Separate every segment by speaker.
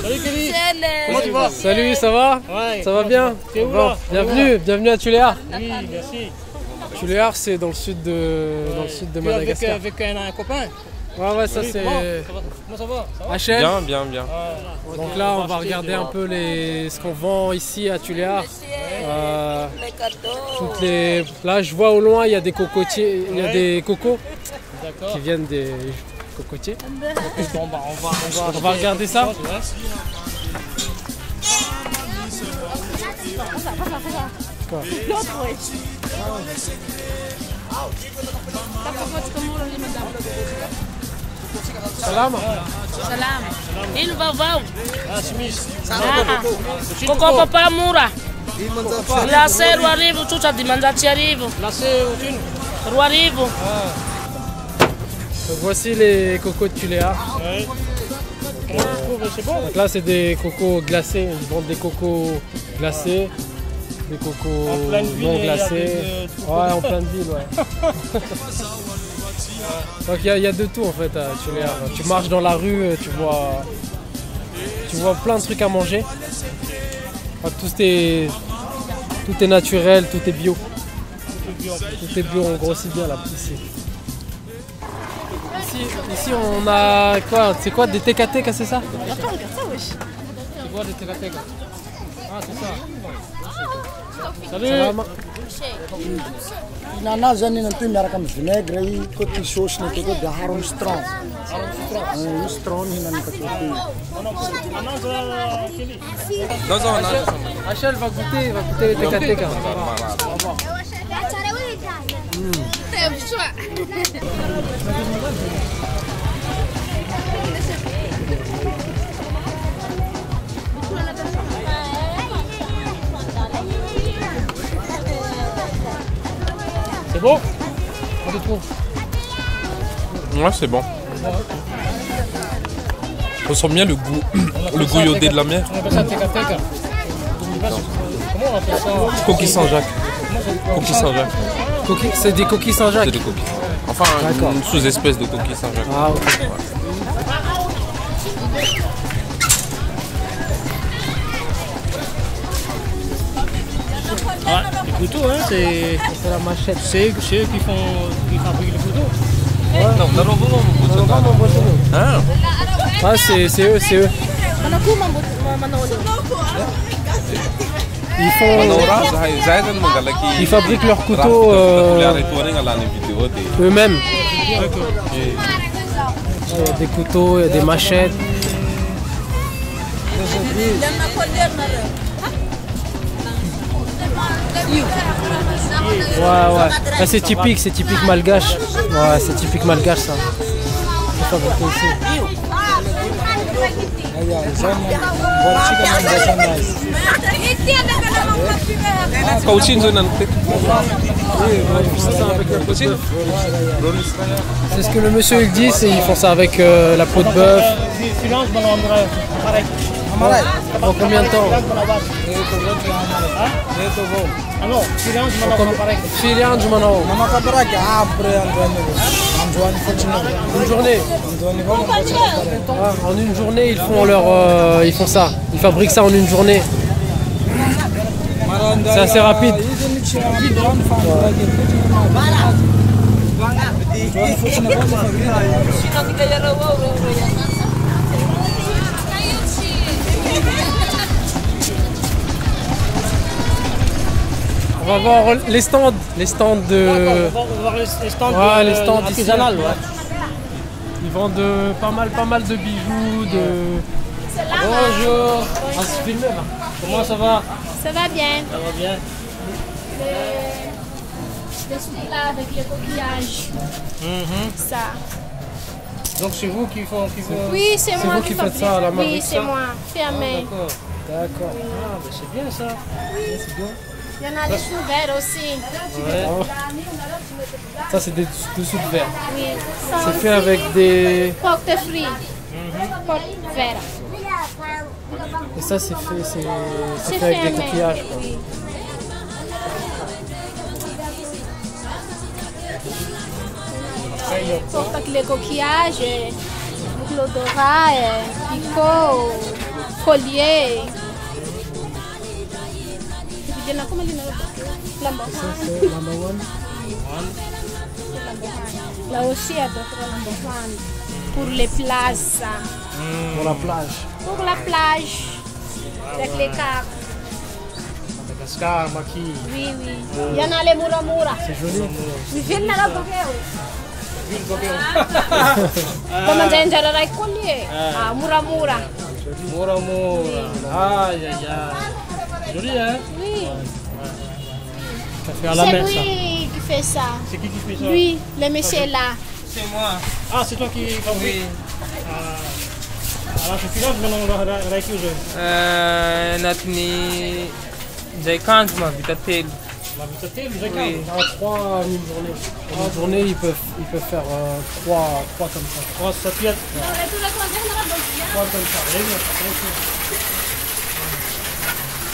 Speaker 1: Salut Kelly. Comment tu vas?
Speaker 2: Salut, ça va?
Speaker 1: Ouais.
Speaker 2: Ça va bien?
Speaker 1: T'es où
Speaker 2: Bon,
Speaker 1: là?
Speaker 2: bienvenue à Tuléar.
Speaker 1: Oui, merci.
Speaker 2: Tuléar, c'est dans le sud de Madagascar.
Speaker 1: Avec un copain?
Speaker 2: Ouais, ça
Speaker 1: Salut,
Speaker 2: c'est
Speaker 1: Comment ça va? Ça va?
Speaker 2: HL.
Speaker 3: Bien.
Speaker 1: Ouais.
Speaker 2: Donc là, on va regarder un peu ce qu'on vend ici à Tuléar. Là, je vois au loin, il y a des cocotiers, il y a des cocos
Speaker 1: D'accord.
Speaker 2: qui viennent des cocotiers.
Speaker 1: Bon, bah,
Speaker 2: On va regarder ça. Quoi? Salam.
Speaker 4: Salam. Ini vavau.
Speaker 1: Ah, chemise.
Speaker 4: Koko papa mura. Lase ruarivo, tuta di mandarci arrivo.
Speaker 1: Lacé au thune.
Speaker 4: Ruarivo.
Speaker 2: Donc voici les cocos de Tuléar.
Speaker 1: Ouais. Comment tu trouves? C'est bon?
Speaker 2: Donc là, c'est des cocos glacés. Ils vendent des cocos glacés, des cocos
Speaker 1: En pleine ville,
Speaker 2: non
Speaker 1: il y a
Speaker 2: glacés.
Speaker 1: des cocos.
Speaker 2: Ouais, en pleine ville, ouais. Donc il y a de tout en fait à Tuléar. Tu marches dans la rue, tu vois plein de trucs à manger. Enfin, tout est naturel, tout est bio. Tout est bio, on grossit bien là ici. Ici on a quoi? C'est quoi, des TKT, c'est ça?
Speaker 1: C'est quoi des teka-teka? Ah, c'est ça. Salut.
Speaker 2: Salam.
Speaker 5: Nana zany nantoy miaraka amin'ny vinaigre i koty sauce ny toto dia aharo ny citron. Ny citron hinan'ny koty.
Speaker 2: HL va goûter les TKT.
Speaker 1: C'est bon?
Speaker 2: On le trouve.
Speaker 3: Ouais, c'est bon. On sent bien le goût iodé de la mer.
Speaker 1: On appelle ça teka-teka. Comment on appelle ça?
Speaker 3: Coquille Saint-Jacques. Coquille Saint-Jacques.
Speaker 2: C'est des coquilles Saint-Jacques.
Speaker 3: C'est des coquilles. Enfin,
Speaker 2: D'accord.
Speaker 3: une sous-espèce de coquille Saint-Jacques.
Speaker 2: Ah, ok.
Speaker 1: Ah, les couteaux, hein, c'est
Speaker 2: la machette.
Speaker 1: eux qui fabriquent les couteaux.
Speaker 3: Ah,
Speaker 2: Ah, c'est eux. Ils fabriquent leurs couteaux eux-mêmes. Il y a des couteaux, il y a des machettes. Ouais. Ah, c'est typique malgache. Ouais, c'est typique malgache ça. C'est fabriqué ici. C'est ce que le monsieur il dit, ils font ça avec la peau de bœuf. En combien de temps? Filian du Manao. Une journée. En une journée, ils font ça. Ils fabriquent ça en une journée. C'est assez rapide. On va voir les stands de...
Speaker 1: On va voir les stands,
Speaker 2: ouais, les stands
Speaker 1: artisanales. Ouais.
Speaker 2: Ils vendent pas mal de bijoux, de... Bonjour. Ah, c'est filmé là. Comment ça va?
Speaker 4: Ça va bien.
Speaker 1: Ça va bien.
Speaker 4: Des soupes là avec les coquillages. Ça.
Speaker 1: Donc c'est vous qui font...
Speaker 4: Oui, c'est moi
Speaker 2: vous qui faites
Speaker 4: fabrique.
Speaker 2: ça à la main?
Speaker 4: Oui, c'est moi. Fait à main.
Speaker 2: D'accord.
Speaker 1: Ah, ben c'est bien ça.
Speaker 2: C'est bien.
Speaker 4: Il y en a des sous verts aussi.
Speaker 1: Ouais.
Speaker 2: Ça, c'est des dessous de verre.
Speaker 4: Oui.
Speaker 2: C'est fait avec des...
Speaker 4: Porte fruits. Porte vert.
Speaker 2: Et ça, c'est
Speaker 4: C'est
Speaker 2: fait avec
Speaker 4: fait
Speaker 2: des
Speaker 4: à main.
Speaker 2: coquillages. Quoi.
Speaker 4: Oui.
Speaker 6: porte avec les coquillages, boucles d'oreilles, picots, colliers. Comment il là aussi, il y a d'autres lambourans pour les places.
Speaker 2: Pour la plage.
Speaker 6: Pour la plage, avec les cartes.
Speaker 1: Madagascar, Maki.
Speaker 6: Oui, oui. Il y en a les Muramura.
Speaker 2: C'est joli.
Speaker 6: Mi viene la Bogeo. Come già il collier. Ah, Muramura.
Speaker 1: Mora Mora. Aïe aïe aïe. Joli hein?
Speaker 6: Oui.
Speaker 1: Ça fait à la
Speaker 6: C'est
Speaker 1: mer ça.
Speaker 6: lui qui fait ça.
Speaker 1: C'est qui fait ça?
Speaker 6: Lui, le monsieur là.
Speaker 4: C'est moi.
Speaker 1: Ah, c'est toi qui fabrique?
Speaker 4: Oui.
Speaker 1: Alors, je suis là, je vais dans la cuisine.
Speaker 4: Natni Jaikant ma vitatel.
Speaker 1: La vitesse, vous avez
Speaker 4: Oui.
Speaker 2: Ah, 3 en une journée. En une journée, ils peuvent faire 3 comme ça.
Speaker 1: 3 sapiettes.
Speaker 2: 3 comme ça.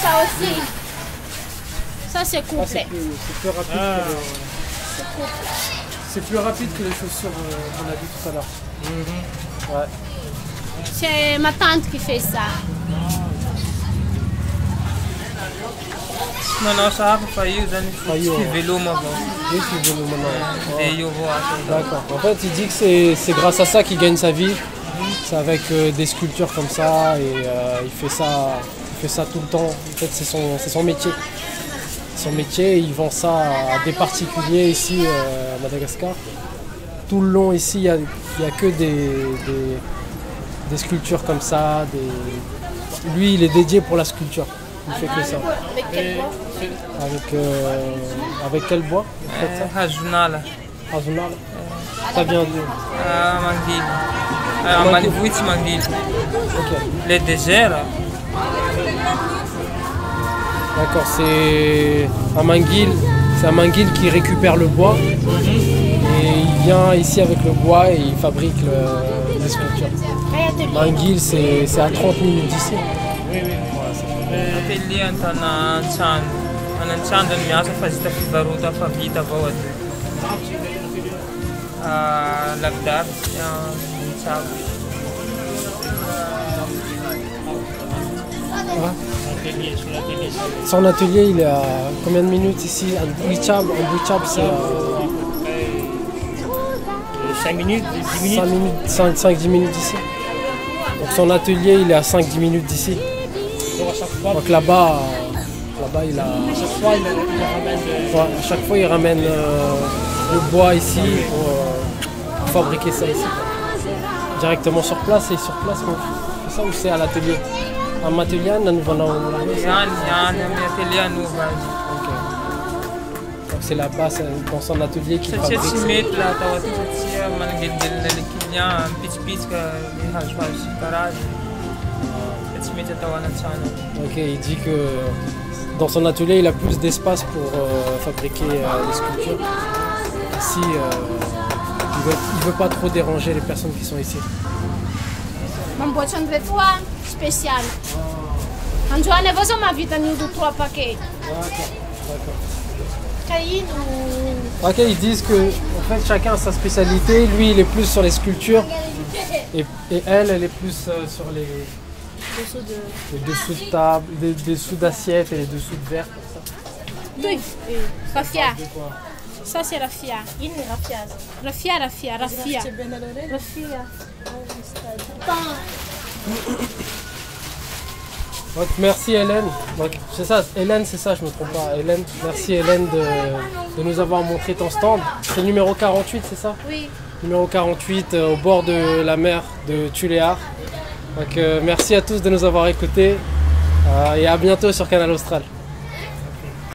Speaker 6: Ça aussi. Ça c'est
Speaker 2: Ah,
Speaker 6: couple.
Speaker 2: c'est plus rapide que c'est plus rapide que les chaussures qu'on a vu tout à l'heure. Ouais.
Speaker 6: C'est ma tante qui fait ça.
Speaker 4: Não, sabe, faiu,
Speaker 2: Faiu,
Speaker 4: que
Speaker 2: ouais.
Speaker 4: vélo, ma voix.
Speaker 2: Oui, tu veux le maintenant. Ouais.
Speaker 4: Et eu vou
Speaker 2: D'accord. En fait, il dit que c'est grâce à ça qu'il gagne sa vie. C'est avec des sculptures comme ça et il fait ça tout le temps. En fait, c'est son métier. Son métier, il vend ça à des particuliers ici à Madagascar. Tout le long ici, il y a que des sculptures comme ça. Lui, il est dédié pour la sculpture. Il fait que ça.
Speaker 6: Avec quel bois?
Speaker 2: Avec quel bois vous faites ça?
Speaker 4: Rajunala,
Speaker 2: Azunal. Ça vient de...
Speaker 4: manguilha. Manivuit manguilha.
Speaker 2: Ok.
Speaker 4: Les déserts,
Speaker 2: D'accord, c'est un manguil qui récupère le bois et il vient ici avec le bois et il fabrique les sculptures. Manguil, c'est à 30 minutes d'ici.
Speaker 4: atelier antana anantsano ny miasa fa zita fivarota fa vita avao aty. Lavidavy tsabo.
Speaker 2: Son atelier, il est à combien de minutes ici? En Bouichab, c'est à
Speaker 1: 5 minutes, 10 minutes.
Speaker 2: 5-10 minutes d'ici. Donc son atelier, il est à 5-10 minutes d'ici.
Speaker 1: Donc à chaque fois,
Speaker 2: Donc là-bas, il a...
Speaker 1: il ramène
Speaker 2: Ouais, à chaque fois, il ramène le bois ici pour fabriquer ça ici. Directement sur place et sur place, c'est ça ou c'est à l'atelier? À l'atelier, nous venons.
Speaker 4: Any amin'ny atelier anova azy.
Speaker 2: Donc c'est là-bas, c'est dans son atelier qu'il
Speaker 4: Satria
Speaker 2: fabrique.
Speaker 4: tsy mety laha atao aty satria manangelgelina le client mipitsipitsika le hazohazo sy karaza. Tsy mety atao anatrano.
Speaker 2: Ok, il dit que dans son atelier, il a plus d'espace pour fabriquer les sculptures. Ici, il veut pas trop déranger les personnes qui sont ici.
Speaker 6: Mamboatra andreto a spécial. Androany avao zao mahavita an'io 3 paquets.
Speaker 2: D'accord.
Speaker 6: Caïne ou...
Speaker 2: Ok, ils disent que en fait, chacun a sa spécialité. Lui, il est plus sur les sculptures et elle est plus sur les dessous de table, les dessous d'assiette et les dessous de verre.
Speaker 6: Oui, raffia. Ça c'est raffia. Raffia.
Speaker 2: Donc, merci Hélène. Donc, c'est ça, Hélène, c'est ça, je me trompe pas. Hélène, merci Hélène de nous avoir montré ton stand. C'est numéro 48, c'est ça?
Speaker 6: Oui.
Speaker 2: Numéro 48 au bord de la mer de Tuléar. Donc merci à tous de nous avoir écoutés et à bientôt sur Canal Austral.